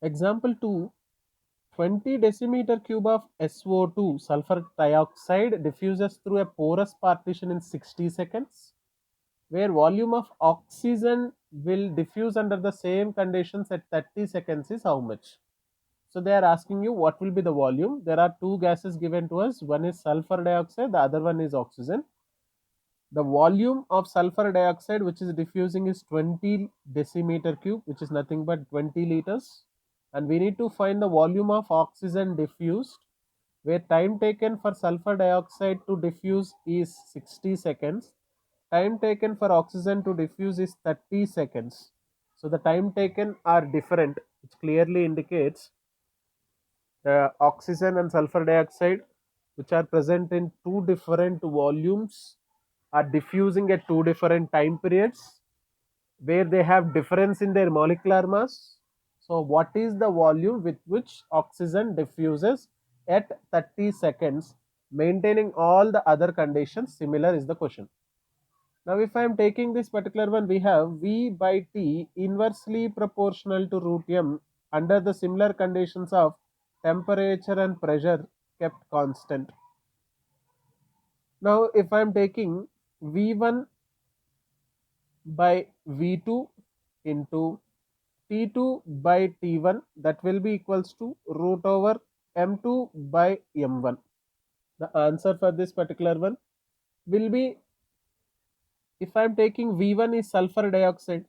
Example 2, 20 decimeter cube of SO2 sulfur dioxide diffuses through a porous partition in 60 seconds, where volume of oxygen will diffuse under the same conditions at 30 seconds is how much? So they are asking you what will be the volume. There are two gases given to us. One is sulfur dioxide, the other one is oxygen. The volume of sulfur dioxide which is diffusing is 20 decimeter cube, which is nothing but 20 liters. And we need to find the volume of oxygen diffused, where time taken for sulfur dioxide to diffuse is 60 seconds. Time taken for oxygen to diffuse is 30 seconds. So the time taken are different, which clearly indicates the oxygen and sulfur dioxide, which are present in two different volumes, are diffusing at two different time periods, where they have difference in their molecular mass. So what is the volume with which oxygen diffuses at 30 seconds, maintaining all the other conditions similar is the question. Now if I am taking this particular one, we have V by T inversely proportional to root M under the similar conditions of temperature and pressure kept constant. Now if I am taking V1 by V2 into T2 by T1, that will be equals to root over M2 by M1. The answer for this particular one will be, if I am taking V1 is sulfur dioxide,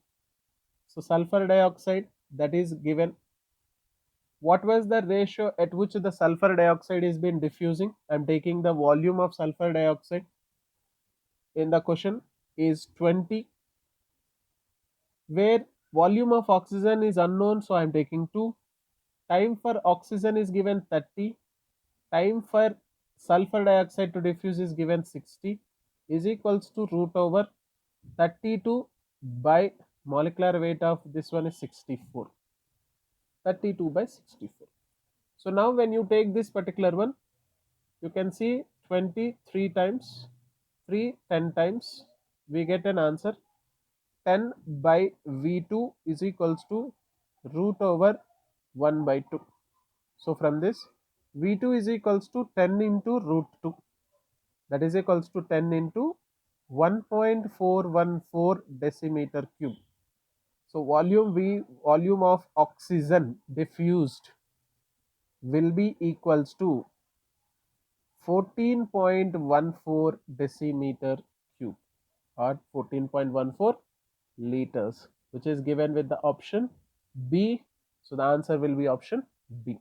so sulfur dioxide that is given. What was the ratio at which the sulfur dioxide is been diffusing? I am taking the volume of sulfur dioxide in the question is 20, where volume of oxygen is unknown, so I am taking 2. Time for oxygen is given 30. Time for sulfur dioxide to diffuse is given 60, is equals to root over 32 by molecular weight of this one is 64. 32 by 64. So now when you take this particular one, you can see 23 times 3 10 times, we get an answer 10 by V2 is equals to root over 1 by 2. So from this, V2 is equals to 10 into root 2, that is equals to 10 into 1.414 decimeter cube. So volume of oxygen diffused will be equals to 14.14 decimeter cube or 14.14 liters, which is given with the option B. So the answer will be option B.